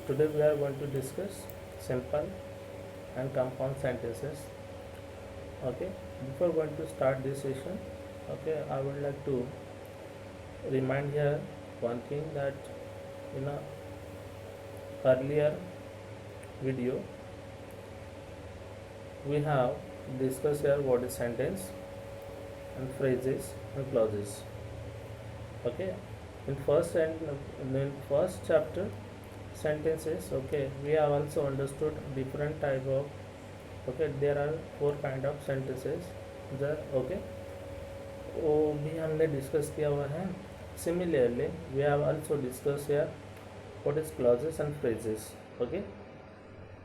Today we are going to discuss simple and compound sentences. Okay, before going to start this session, okay, I would like to remind here one thing that in a earlier video we have discussed here what is sentence and phrases and clauses. Okay, in first chapter sentences, okay, we have also understood different type of, okay, there are four kind of sentences there, okay, वो भी हमने discuss किया हुआ है. Similarly we have also discuss here what is clauses and phrases. Okay,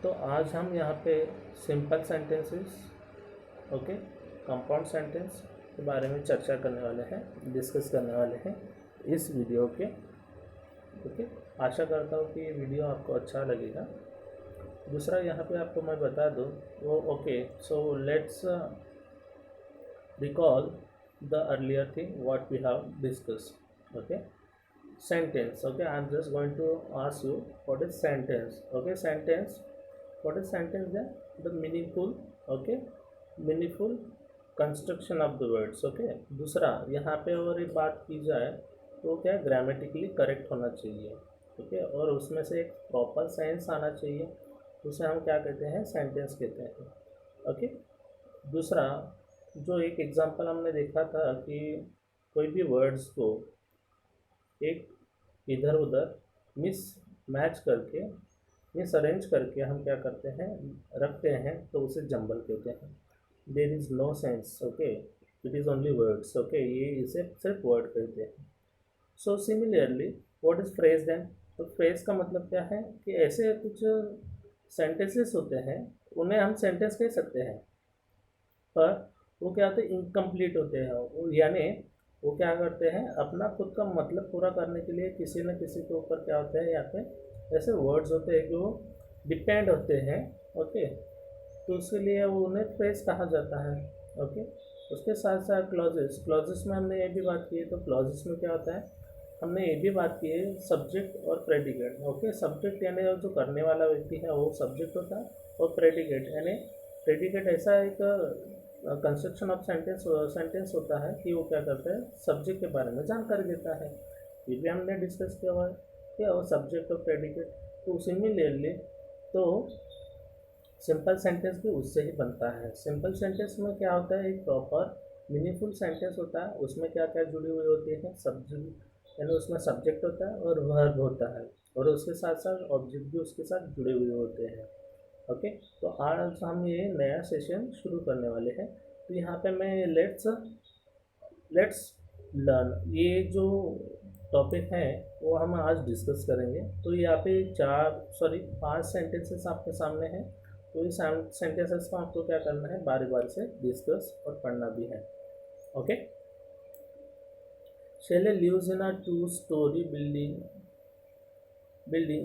तो आज हम यहाँ पे simple sentences, okay, compound sentence के बारे में चर्चा करने वाले हैं, डिस्कस करने वाले हैं इस वीडियो के. ओके, आशा करता हूँ कि ये वीडियो आपको अच्छा लगेगा. दूसरा यहाँ पे आपको मैं बता दूँ वो, okay, so let's recall the earlier thing what we have discussed. Okay, sentence. Okay, I'm just going to ask you what is sentence. Okay, sentence, what is sentence? Then the meaningful, okay, meaningful construction of the words. Okay, दूसरा यहाँ पे और एक बात की जाए तो क्या ग्रामेटिकली करेक्ट होना चाहिए. ओके, और उसमें से एक प्रॉपर सेंस आना चाहिए, उसे हम क्या कहते हैं, सेंटेंस कहते हैं. ओके, दूसरा जो एक एग्जांपल हमने देखा था कि कोई भी वर्ड्स को एक इधर उधर मिस मैच करके, मिस अरेंज करके हम क्या करते हैं, रखते हैं, तो उसे जंबल कहते हैं. There is no sense. Okay, it is only words. Okay, ये इसे सिर्फ वर्ड कहते हैं. So similarly what is phrase then. तो फ्रेज का मतलब क्या है कि ऐसे कुछ सेंटेंसेस होते हैं, उन्हें हम सेंटेंस कह सकते हैं, पर वो क्या होते हैं, इनकम्प्लीट होते हैं. वो यानी वो क्या करते हैं, अपना खुद का मतलब पूरा करने के लिए किसी न किसी के ऊपर क्या होता है, यहाँ पे ऐसे वर्ड्स होते हैं कि वो डिपेंड होते हैं. ओके, तो उसके लिए वो उन्हें फ्रेज कहा जाता है. ओके, उसके साथ साथ क्लॉजेस. क्लॉजेस में हमने ये भी बात की है, तो क्लॉजेस में क्या होता है, हमने ये भी बात की है, सब्जेक्ट और प्रेडिकेट. ओके, सब्जेक्ट यानी जो करने वाला व्यक्ति है वो सब्जेक्ट होता है, और प्रेडिकेट यानी प्रेडिकेट ऐसा एक कंस्ट्रक्शन ऑफ सेंटेंस होता है कि वो क्या करता है, सब्जेक्ट के बारे में जानकारी देता है. ये भी हमने डिस्कस किया हुआ है क्या, वो सब्जेक्ट और प्रेडिकेट. तो उसी में ले ले तो सिंपल सेंटेंस भी उससे ही बनता है. सिंपल सेंटेंस में क्या होता है, एक प्रॉपर मीनिंगफुल सेंटेंस होता है. उसमें क्या क्या जुड़ी हुई होती है, सब्जेक्ट यानी उसमें सब्जेक्ट होता है और वर्ब होता है, और उसके साथ साथ ऑब्जेक्ट भी उसके साथ जुड़े हुए होते हैं. ओके, तो आज हम ये नया सेशन शुरू करने वाले हैं. तो यहाँ पे मैं लेट्स लर्न, ये जो टॉपिक है वो हम आज डिस्कस करेंगे. तो यहाँ पे 5 सेंटेंसेस आपके सामने हैं. तो इस सेंटेंसेस को आपको क्या करना है, बारी बारी से डिस्कस और पढ़ना भी है. Okay, Shelley lives in a 2-story building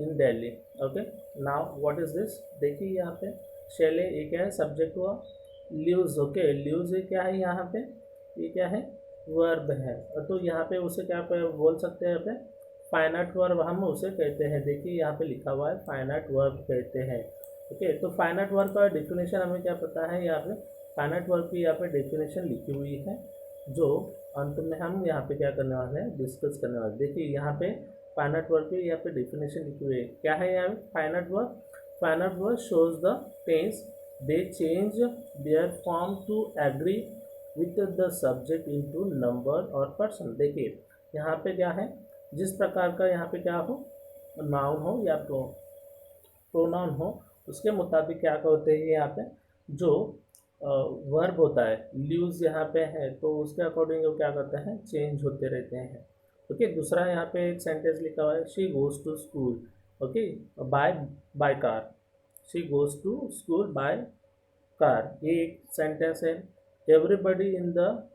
in Delhi. Okay, now what is this. देखिए यहाँ पे शैले ये क्या है, सब्जेक्ट हुआ. लिव्स, ओके, लिव्स ये क्या है, यहाँ पे ये क्या है, वर्ब है. तो यहाँ पे उसे क्या पे बोल सकते हैं, यहाँ पे फाइनाइट वर्ब हम उसे कहते हैं. देखिए यहाँ पे लिखा हुआ है फाइनाइट वर्ब कहते हैं. ओके, तो फाइनाइट वर्ब का डेफिनेशन हमें क्या पता है, यहाँ पे फाइनाइट वर्ब की यहाँ पे डेफिनेशन लिखी हुई है, जो अंत में हम यहाँ पे क्या करने वाले हैं, डिस्कस करने वाले. देखिए यहाँ पे फाइनाइट वर्ब की यहाँ पे डेफिनेशन लिखी हुई है. क्या है यहाँ पे finite verb. Finite verb shows the tense they change their form to agree with the subject into number और पर्सन. देखिए यहाँ पे क्या है, जिस प्रकार का यहाँ पे क्या हो, नाउन हो या प्रोनाउन हो, उसके मुताबिक क्या होते हैं यहाँ पे जो वर्ब होता है. ल्यूज यहाँ पे है तो उसके अकॉर्डिंग वो क्या करते हैं, चेंज होते रहते हैं. ओके, दूसरा यहाँ पे एक सेंटेंस लिखा हुआ है, she goes to school. Okay, by by car. She goes to school by car, ये एक सेंटेंस है. Everybody in the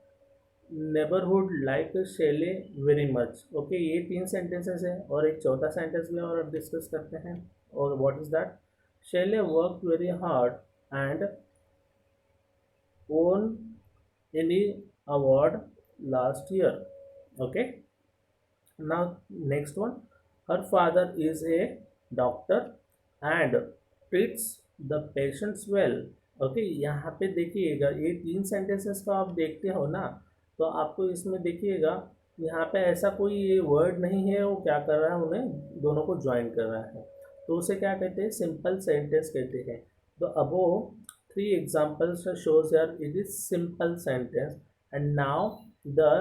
neighbourhood like Shelley very much. Okay, ये 3 सेंटेंसेस हैं, और एक चौथा सेंटेंस भी और डिस्कस करते हैं. और what is that, Shelley work very hard and won any award last year. Okay, now next one, her father is a doctor and treats the patients well. Okay, यहाँ पे देखिएगा ये 3 सेंटेंसेस को आप देखते हो ना, तो आपको इसमें देखिएगा यहाँ पे ऐसा कोई ये वर्ड नहीं है, वो क्या कर रहा है, उन्हें दोनों को ज्वाइन कर रहा है, तो उसे क्या कहते हैं, सिंपल सेंटेंस कहते हैं। तो अबो 3 examples shows here it is simple sentence, and now the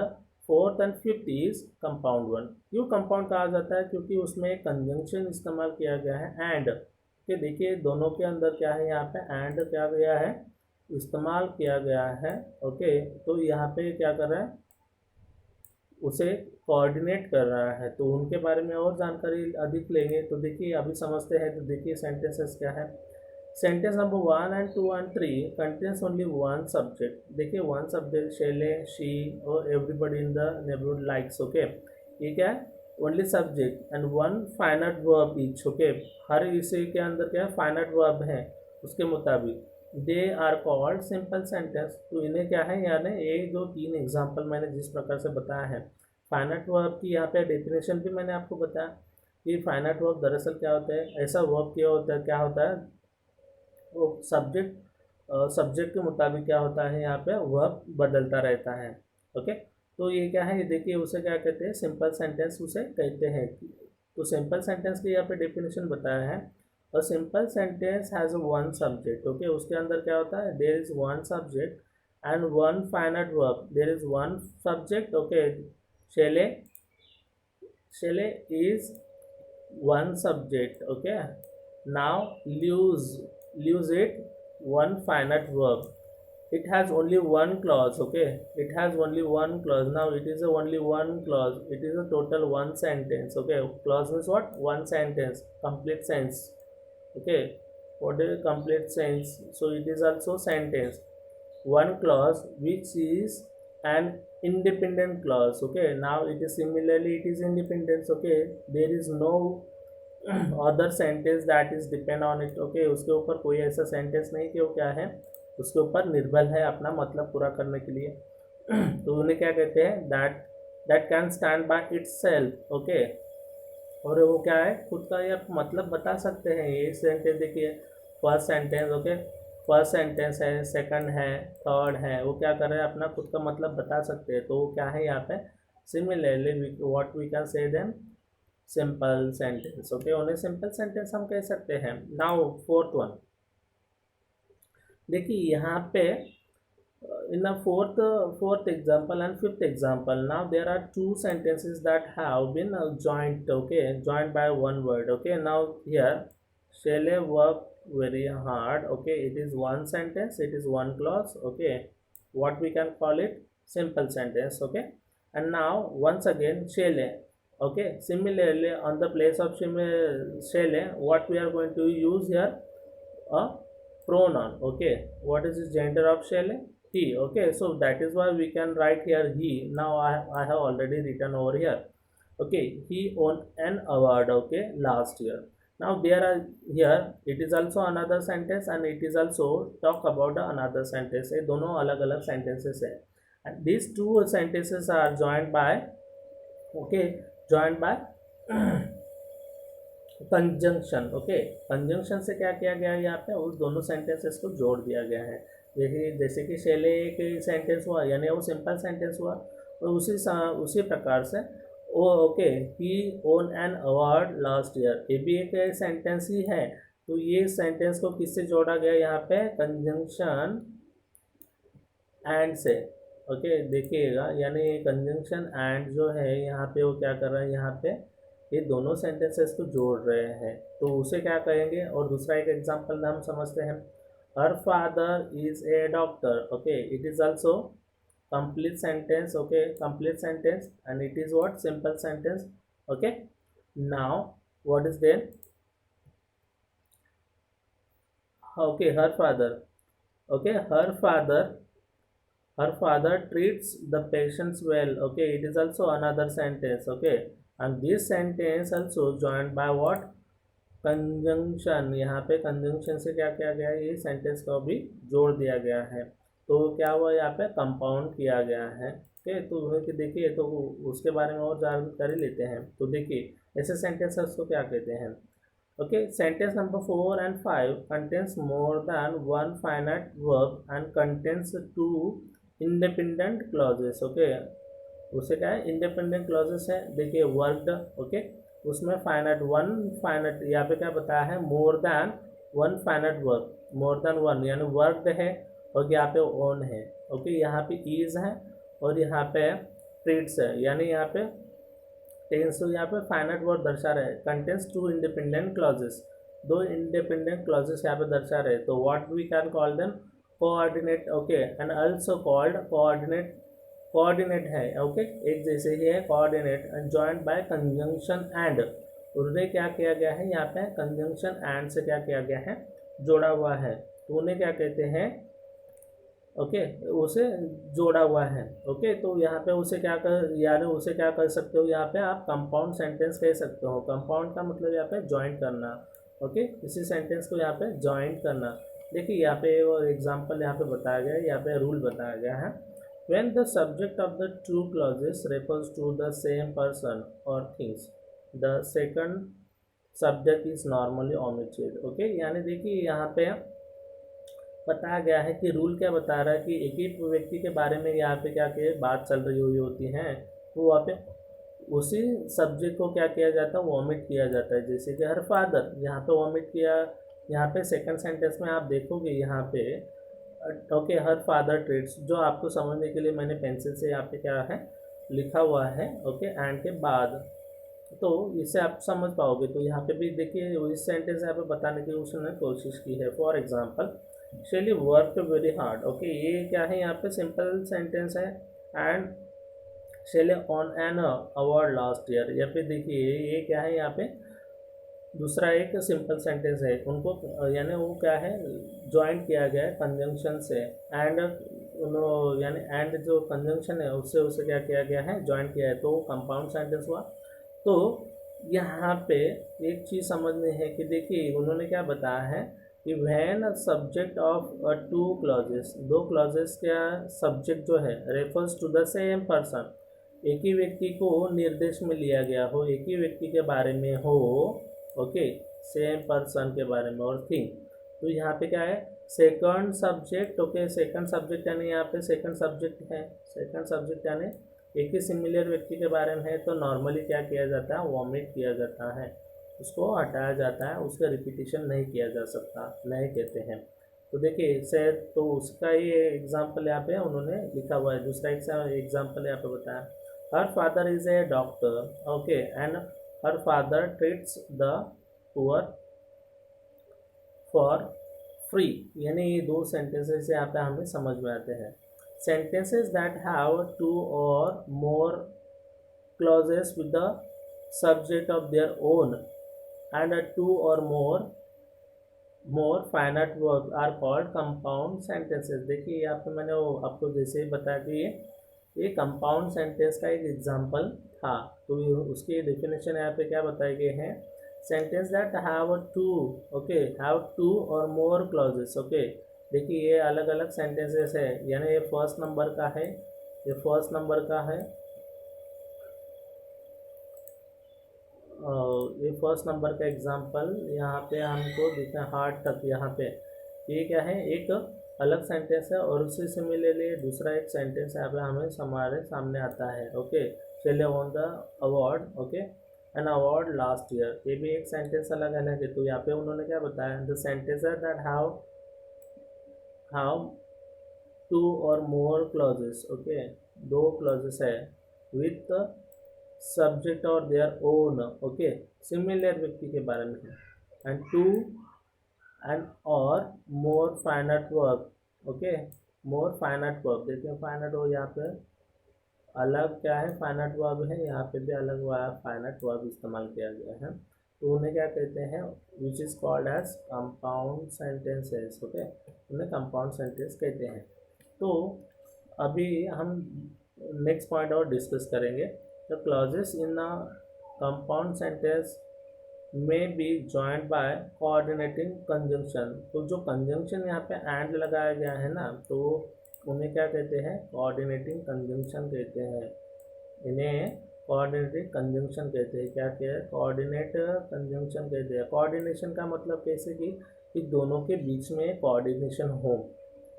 fourth and fifth is compound one. क्यों कंपाउंड कहा जाता है, क्योंकि उसमें कंजंक्शन इस्तेमाल किया गया है एंड के। देखिए दोनों के अंदर क्या है, यहाँ पे एंड क्या गया है, इस्तेमाल किया गया है। ओके, तो यहाँ पे क्या कर रहा है, उसे कोऑर्डिनेट कर रहा है। तो उनके बारे में और जानकारी अधिक लेंगे, तो देखिए अभी समझते हैं। तो देखिए सेंटेंसेस क्या है। Sentence number 1 and 2 and 3 contains only one subject. देखिए वन सब्जेक्ट, शेले, शी और everybody in the neighbourhood likes. Okay, ये क्या है, only subject and one finite verb each. Okay, हर इसी के अंदर क्या है, फाइनाइट वर्ब है उसके मुताबिक। They are called simple sentence. तो इन्हें क्या है, यानी ये जो 3 एग्जाम्पल मैंने जिस प्रकार से बताया है, फाइनाइट वर्ब की यहाँ पे डेफिनेशन भी मैंने आपको बताया कि फाइनाइट वर्ब दरअसल क्या होता है, ऐसा वर्ब क्या होता है, वो सब्जेक्ट के मुताबिक क्या होता है, यहाँ पे वर्ब बदलता रहता है। ओके, तो ये क्या है, ये देखिए उसे क्या कहते हैं, सिंपल सेंटेंस उसे कहते हैं। तो सिंपल सेंटेंस की यहाँ पे डेफिनेशन बताया है। और simple sentence has one subject. Okay, उसके अंदर क्या होता है, there is one subject and one finite verb. There is one subject. Okay, Shelley, Shelley is one subject. Okay, now lose it, one finite verb. It has only one clause. Okay, it has only one clause. Now it is only one clause, it is a total one sentence. Okay, clause means what, one sentence, complete sense. Okay, what is complete sense, so it is also sentence, one clause which is an independent clause. Okay, now it is similarly it is independent. Okay, there is no other sentence that is depend on it. Okay, उसके ऊपर कोई ऐसा sentence नहीं कि वो क्या है, उसके ऊपर निर्भर है अपना मतलब पूरा करने के लिए। तो उन्हें क्या कहते हैं, that can stand by it's self. Okay, और वो क्या है, खुद का ये मतलब बता सकते हैं। ये सेंटेंस देखिए, first sentence. Okay, first sentence है, सेकंड है, थर्ड है, वो क्या कर रहे हैं, अपना खुद का मतलब बता सकते हैं। तो वो क्या है यहाँ पे, similarly what we can say them simple sentence. Okay, उन्हें सिंपल सेंटेंस हम कह सकते हैं। नाउ फोर्थ वन, देखिए यहाँ पे in the fourth example and fifth example, now there are 2 sentences that have been joined. Okay, joined by one word. Okay, now here Shele work very hard. Okay, it is one sentence, it is one clause. Okay, what we can call it, simple sentence. Okay, and now once again Shele. Okay, similarly on the place of Shele, what we are going to use here, a pronoun. Okay, what is the gender of Shele, he. Okay, so that is why we can write here he. Now I have already written over here. Okay, he won an award. Okay, last year. Now there are here, it is also another sentence and it is also talk about another sentence. ये दोनों अलग अलग sentences है, and these 2 sentences are joined by, okay, joined by conjunction. Okay, conjunction से क्या किया गया है, यहाँ पे उस दोनों सेंटेंसेस को जोड़ दिया गया है। जैसे कि शेले एक सेंटेंस हुआ, यानी वो सिंपल सेंटेंस हुआ, और उसी प्रकार से oh okay, he won an award last year, ये भी एक सेंटेंस ही है। तो ये सेंटेंस को किससे जोड़ा गया, यहाँ पे कंजंक्शन एंड से। ओके, देखिएगा, यानी कंजंक्शन एंड जो है यहाँ पे वो क्या कर रहा है, यहाँ पे ये दोनों सेंटेंसेस को जोड़ रहे हैं, तो उसे क्या कहेंगे। और दूसरा एक एग्जांपल हम समझते हैं, her father is a doctor. Okay, it is also complete sentence. Okay, complete sentence and it is what, simple sentence. Okay, now what is there, okay, her father. Okay, her father treats the patients well. Okay, it is also another sentence. Okay, and this sentence also joined by what, conjunction. यहाँ पे conjunction से क्या किया गया है, ये sentence को भी जोड़ दिया गया है, तो क्या हुआ, यहाँ पे कंपाउंड किया गया है। ओके, तो देखिए, तो उसके बारे में और जानकारी लेते हैं। तो देखिए ऐसे सेंटेंसेस को क्या कहते हैं, Okay, sentence number 4 and 5 contains more than one finite verb and contains two independent clauses. Okay, उसे क्या है, इंडिपेंडेंट क्लॉजेस है। देखिए वर्ड, ओके, उसमें फाइनाइट वन फाइनाइट, यहाँ पे क्या बताया है, more than one finite verb, more than one यानी वर्ड है, और यहाँ पे ओन है। ओके, यहाँ पे इज है और यहाँ पे ट्रीट्स है, यानी यहाँ पे टेंस, तो यहाँ पे फाइनाइट वर्ड दर्शा रहे, कंटेंस टू इंडिपेंडेंट क्लॉजेस, दो इंडिपेंडेंट क्लॉजेस यहाँ पे दर्शा रहे, तो what we can call them coordinate. Okay, and also called coordinate, coordinate है, ओके, एक जैसे ही है coordinate, and joined by conjunction and, उन्हें क्या किया गया है, यहाँ पे कंजंक्शन एंड से क्या किया गया है, जोड़ा हुआ है, तो उन्हें क्या कहते हैं, ओके, उसे जोड़ा हुआ है। ओके, तो यहाँ पे उसे क्या कर, यानी उसे क्या कर सकते हो, यहाँ पे आप कंपाउंड सेंटेंस कह सकते हो। कंपाउंड का मतलब यहाँ पे ज्वाइंट करना। ओके, इसी सेंटेंस को यहाँ पे ज्वाइंट करना। देखिए यहाँ पे एग्जांपल यहाँ पे बताया गया है, यहाँ पे रूल बताया गया है। When the subject of the two clauses refers to the same person और things, the second subject is normally omitted. Okay, यानी देखिए यहाँ पे बताया गया है कि रूल क्या बता रहा है कि एक ही व्यक्ति के बारे में यहाँ पे क्या क्या बात चल रही हुई होती है, तो वहाँ पे उसी सब्जेक्ट को क्या किया जाता है, वॉमिट किया जाता है। जैसे कि हर फादर, यहाँ पे वॉमिट किया, यहाँ पे सेकंड सेंटेंस में आप देखोगे यहाँ पे, ओके, हर फादर ट्रीट्स, जो आपको समझने के लिए मैंने पेंसिल से यहाँ पे क्या है लिखा हुआ है, ओके, एंड के बाद, तो इससे आप समझ पाओगे। तो यहाँ पे भी देखिए इस सेंटेंस यहाँ पे बताने की उसने कोशिश की है। फॉर एग्जाम्पल, शैली वर्क वेरी हार्ड। ओके, ये क्या है, यहाँ पे सिंपल सेंटेंस है, एंड शैली on an award last year. या फिर देखिए ये क्या है, यहाँ पे दूसरा एक सिंपल सेंटेंस है, उनको यानी वो क्या है, ज्वाइंट किया गया है कंजंक्शन से, एंड यानी एंड जो कंजंक्शन है उससे उसे क्या किया गया है, ज्वाइंट किया है, तो कंपाउंड सेंटेंस हुआ। तो यहाँ पे एक चीज़ समझनी है कि देखिए उन्होंने क्या बताया है कि when subject of two clauses, दो क्लॉजेस का सब्जेक्ट जो है refers to the same person, एक ही व्यक्ति को निर्देश में लिया गया हो, एक ही व्यक्ति के बारे में हो, ओके, सेम पर्सन के बारे में और थिंग, तो यहाँ पे क्या है, second subject. Okay, second subject यानी यहाँ पे सेकंड सब्जेक्ट है, सेकंड सब्जेक्ट यानी एक ही सिमिलर व्यक्ति के बारे में है, तो नॉर्मली क्या किया जाता है, वॉमिट किया जाता है, उसको हटाया जाता है, उसका रिपीटिशन नहीं किया जा सकता, नहीं कहते हैं। तो देखिए से, तो उसका ही एग्जाम्पल यहाँ पे उन्होंने लिखा हुआ है। दूसरा एग्जाम्पल यहाँ पे बताया, हर father is a doctor, okay, and her father treats the poor for free. यानी ये दो सेंटेंसेस यहाँ पे हमें समझ में आते हैं। Sentences that have two or more clauses with the subject of their own and two or more finite verbs are called compound sentences। देखिए यहाँ पे मैंने वो आपको जैसे ही बताया कि ये कंपाउंड सेंटेंस का एक एग्जांपल था, तो उसकी डेफिनेशन यहाँ पे क्या बताए गए हैं, sentence that have two, okay, have two or more clauses. Okay, देखिए ये अलग अलग सेंटेंसेस है, यानी ये फर्स्ट नंबर का है, ये फर्स्ट नंबर का है, ये फर्स्ट नंबर का एग्जांपल यहाँ पे हमको दिखा हार्ट तक। यहाँ पे ये क्या है, एक अलग सेंटेंस है, और उसी से मिले दूसरा एक सेंटेंस यहाँ पे हमें हमारे सामने आता है। ओके, चलिए on the award, okay, N award last year, ये भी एक सेंटेंस अलग अलग है। तो यहाँ पे उन्होंने क्या बताया, the sentence that have two or more clauses, okay, दो क्लॉजेस है, with subject or their own, okay, similar व्यक्ति के बारे में है, and two and or more finite verb, okay, more finite verb. देखिए फाइनाइट वर्ब यहाँ पे अलग क्या है, फाइनाइट वर्ब है, यहाँ पे भी अलग फाइनाइट वर्ब इस्तेमाल किया गया है। तो उन्हें क्या कहते हैं, which is called as compound sentences. Okay, उन्हें कंपाउंड सेंटेंस कहते हैं। तो अभी हम नेक्स्ट पॉइंट और डिस्कस करेंगे, the clauses in a compound sentence में be joined by coordinating conjunction. तो जो कंजंक्शन यहाँ पे एंड लगाया गया है ना, तो उन्हें क्या कहते हैं, कोऑर्डिनेटिंग कंजंक्शन कहते हैं। इन्हें कोऑर्डिनेट कंजंक्शन कहते हैं। क्या क्या है? कोऑर्डिनेट कंजंक्शन कहते हैं। कोऑर्डिनेशन का मतलब कैसे कि दोनों के बीच में कोऑर्डिनेशन हो,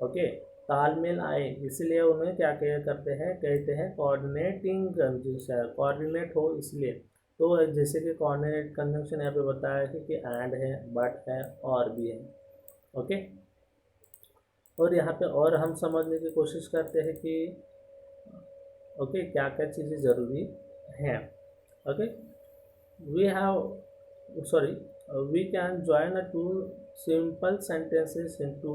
ओके, तालमेल आए, इसलिए उन्हें क्या क्या करते हैं, कहते हैं कोऑर्डिनेटिंग कंजंक्शन, कोऑर्डिनेट हो इसलिए। तो जैसे कि कोऑर्डिनेट कंजंक्शन यहाँ पे बताया है कि एंड है, बट है, और भी है, ओके। और यहाँ पे और हम समझने की कोशिश करते हैं कि ओके क्या क्या चीज़ें ज़रूरी हैं, okay. We have sorry we can join a two simple sentences into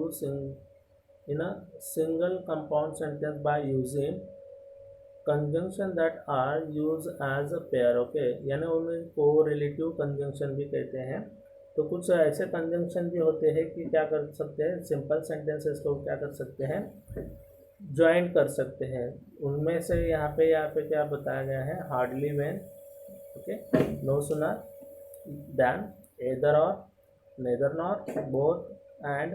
in a single compound sentence by using conjunction that are used as a pair, okay, यानी उन्हें कोरिलेटिव कंजंक्शन भी कहते हैं। तो कुछ ऐसे कंजंक्शन भी होते हैं कि क्या कर सकते हैं, सिंपल सेंटेंसेस को क्या कर सकते हैं, ज्वाइन कर सकते हैं। उनमें से यहाँ पे क्या बताया गया है, hardly when, okay, no sooner than, either or, neither nor, both and,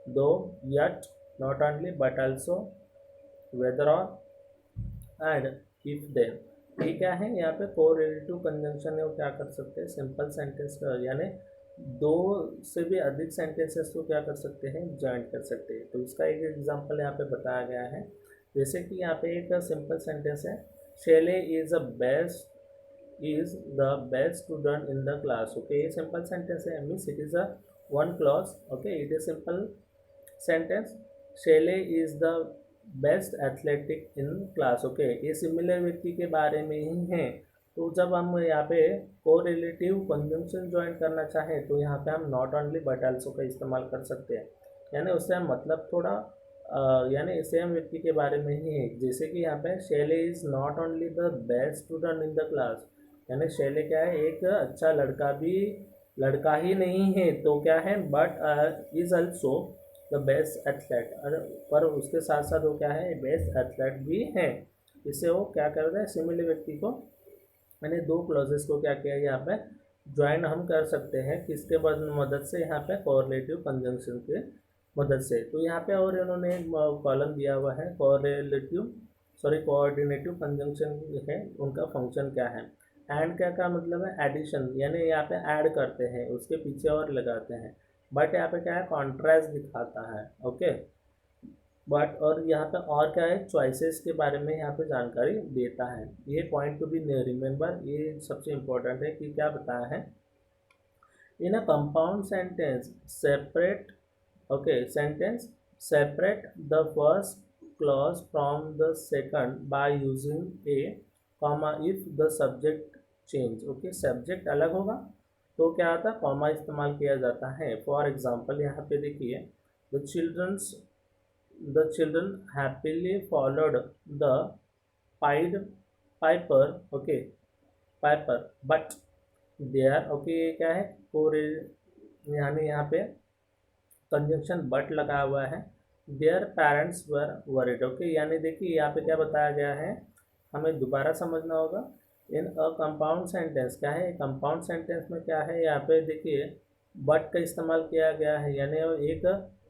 though, yet, not only but also, whether or, and, if then। ये क्या है, यहाँ पे कोरिलेटिव कंजंक्शन है, वो क्या कर सकते हैं, सिंपल सेंटेंस यानी दो से भी अधिक सेंटेंसेस को क्या कर सकते हैं, ज्वाइन कर सकते हैं। तो इसका एक एग्जांपल यहाँ पे बताया गया है। जैसे कि यहाँ पे एक सिंपल सेंटेंस है, Shelley is the best student in the class, okay, ये सिंपल सेंटेंस है, means it is a one clause, okay, it is simple sentence. Shelley is the best athletic in class, okay, ये similar व्यक्ति के बारे में ही है। तो जब हम यहाँ पे कोरिलेटिव कंजंक्शन ज्वाइन करना चाहें तो यहाँ पे हम नॉट ओनली बट आल्सो का इस्तेमाल कर सकते हैं, यानी उससे हम मतलब थोड़ा यानी सेम व्यक्ति के बारे में ही है। जैसे कि यहाँ पे Shelley is not only the best student in the class, यानी शैले क्या है, एक अच्छा लड़का ही नहीं है, तो क्या है, but is also the best athlete, पर उसके साथ साथ वो क्या है, बेस्ट एथलेट भी है। इससे वो क्या कर रहा है, सिमिलर व्यक्ति को, मैंने दो क्लॉजेस को क्या किया यहाँ पे ज्वाइन हम कर सकते हैं, किसके मदद से, यहाँ पे कोरिलेटिव कंजंक्शन के मदद से। तो यहाँ पे और इन्होंने कॉलम दिया हुआ है, कोऑर्डिनेटिव कंजंक्शन है, उनका फंक्शन क्या है। एंड क्या मतलब है, एडिशन, यानी यहाँ पे ऐड करते हैं, उसके पीछे और लगाते हैं। बट यहाँ पे क्या है, कॉन्ट्रास्ट दिखाता है, ओके। बट और यहाँ पे और क्या है, चॉइसेस के बारे में यहाँ पे जानकारी देता है। ये पॉइंट टू बी रिमेंबर, ये सबसे इम्पोर्टेंट है कि क्या बताया है, in a compound sentence separate, okay, sentence separate the first clause from the second by using a comma if the subject change, okay, subject अलग होगा तो क्या आता है, कॉमा इस्तेमाल किया जाता है। फॉर एग्जांपल यहाँ पे देखिए, the children happily followed the piper, okay, piper but there, okay, ये क्या है, कोरे, यानी यहाँ पे कंजंक्शन बट लगा हुआ है, their parents were worried, okay, यानी देखिए यहाँ पे क्या बताया गया है, हमें दोबारा समझना होगा। इन अ कंपाउंड सेंटेंस क्या है, कंपाउंड सेंटेंस में क्या है, यहाँ पे देखिए बट का इस्तेमाल किया गया है, यानी एक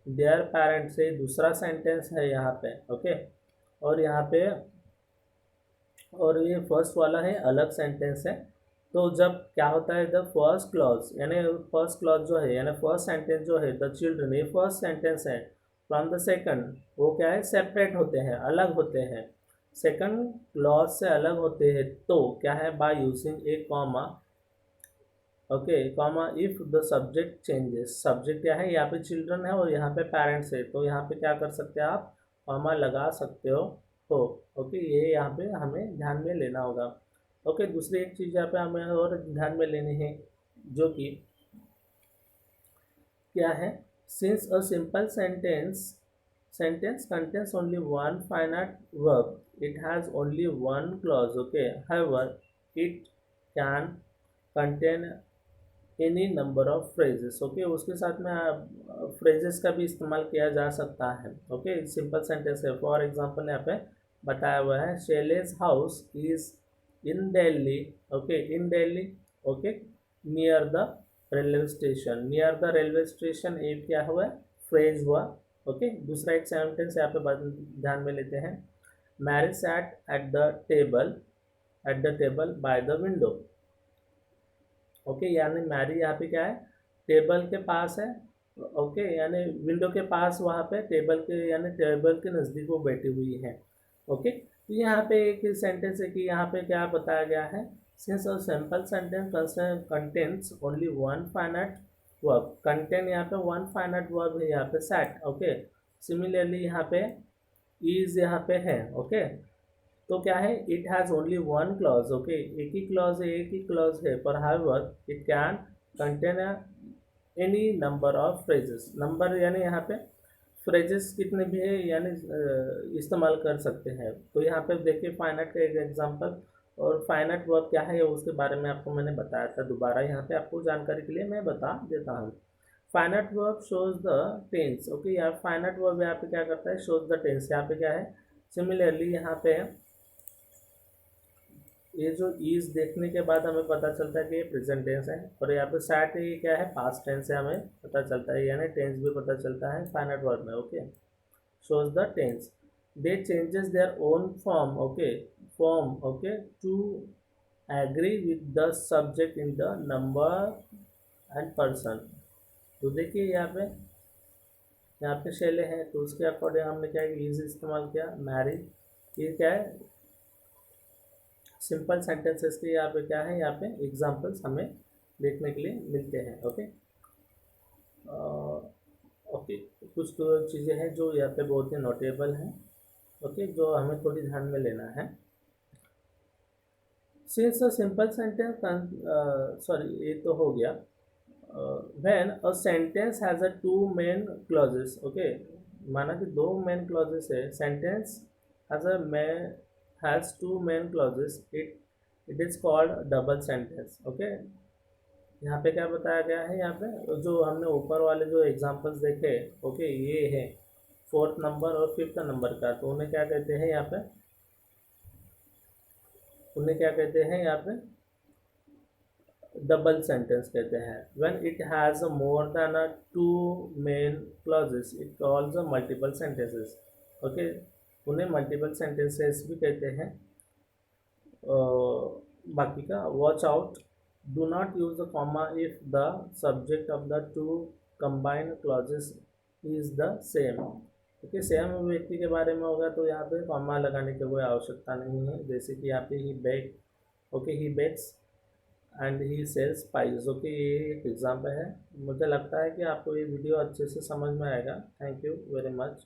देयर पेरेंट्स से दूसरा सेंटेंस है यहाँ पे, ओके, और यहाँ पे और ये फर्स्ट वाला है अलग सेंटेंस है। तो जब क्या होता है, द फर्स्ट क्लॉज, यानी फर्स्ट क्लॉज जो है, यानी फर्स्ट सेंटेंस जो है, द चिल्ड्रन, ये फर्स्ट सेंटेंस है, फ्रॉम द सेकंड, वो क्या है, सेपरेट होते हैं, अलग होते हैं, सेकंड क्लॉज से अलग होते हैं, तो क्या है, by using A comma, okay, comma if the subject changes, subject क्या है, यहाँ पे चिल्ड्रन है और यहाँ पे पेरेंट्स है, तो यहाँ पे क्या कर सकते हैं आप, कॉमा लगा सकते हो, ओके, ये यहाँ पे हमें ध्यान में लेना होगा। ओके, दूसरी एक चीज़ यहाँ पे हमें और ध्यान में लेनी है, जो कि क्या है, since a simple sentence contains only one finite verb, it has only one clause, okay, however it can contain any number of phrases, okay, उसके साथ में फ्रेजेस का भी इस्तेमाल किया जा सकता है, ओके, सिंपल सेंटेंस है। फॉर एग्जांपल यहाँ पे बताया हुआ है, Shelley's house is in Delhi, okay, in Delhi, okay, near the railway station, near the railway station, एक क्या हुआ, फ्रेज हुआ, ओके। दूसरा एक सेंटेंस यहाँ पे ध्यान में लेते हैं, Mary sat at the table at the table by the window. Okay, यानी मैरी यहाँ पे क्या है, टेबल के पास है। ओके, यानी विंडो के पास वहाँ पे टेबल के, यानी टेबल के नज़दीक वो बैठी हुई है। ओके, तो यहाँ पे एक सेंटेंस है कि यहाँ पे क्या बताया गया है, since a simple sentence contains only one finite verb, contain यहाँ पे वन फाइनाइट वर्ब है यहाँ पे सेट। ओके, सिमिलरली यहाँ पे इज यहाँ पे है। ओके, तो क्या है, it has only one clause. Okay, एक ही क्लॉज है, एक ही क्लॉज है, पर however it can contain any number of phrases. Number यानी यहाँ पे फ्रेजेस कितने भी है, यानी इस्तेमाल कर सकते हैं। तो यहाँ पे देखिए फाइनाइट का एक एग्जांपल, और फाइनाइट वर्ब क्या है उसके बारे में आपको मैंने बताया था, दोबारा यहाँ पे आपको जानकारी के लिए मैं बता देता हूँ। Finite verb shows the tense. Okay, यहाँ फाइनाइट वर्ब यहाँ पे क्या करता है, शोज द टेंस। यहाँ पे क्या है, सिमिलरली यहाँ पे ये जो इज देखने के बाद हमें पता चलता है कि ये प्रेजेंट टेंस है, और यहाँ पे सैट ये क्या है, पास्ट टेंस है, हमें पता चलता है, यानी टेंस भी पता चलता है फाइनाइट वर्ब में। Okay, shows the tense, they changes their own form। okay, form, okay, to agree with the subject in the number and person। तो देखिए यहाँ पे शैले हैं, तो उसके अकॉर्डिंग हमने क्या इज इस्तेमाल किया, मैरी। ये क्या है, सिंपल सेंटेंसेस के यहाँ पे क्या है, यहाँ पे एग्जाम्पल्स हमें देखने के लिए मिलते हैं। ओके, ओके, कुछ तो चीज़ें हैं जो यहाँ पे बहुत ही नोटेबल हैं। ओके, जो हमें थोड़ी ध्यान में लेना है। Since a simple sentence, sorry ये तो हो गया। When a sentence has a two main clauses. Okay, माना कि दो मेन क्लॉजेस है, sentence has two main clauses, it is called double sentence. Okay, यहाँ पे क्या बताया गया है, यहाँ पे जो हमने ऊपर वाले जो एग्जांपल्स देखे, ओके, ये है फोर्थ नंबर और फिफ्थ नंबर का, तो उन्हें क्या कहते हैं यहाँ पे, उन्हें क्या कहते हैं यहाँ पे, डबल सेंटेंस कहते हैं। When it has more than a two main clauses it calls a multiple sentences. Okay, उन्हें मल्टीपल सेंटेंसेस भी कहते हैं। बाकी का watch out, do not use the comma if the subject of the two combined clauses is the same। क्योंकि same व्यक्ति के बारे में होगा तो यहाँ पे कॉमा लगाने की कोई आवश्यकता नहीं है। जैसे कि यहाँ पे he bake, okay, he bakes and he sells pies. Okay, ये एक एग्जाम्पल है। मुझे लगता है कि आपको ये वीडियो अच्छे से समझ में आएगा। Thank you very much.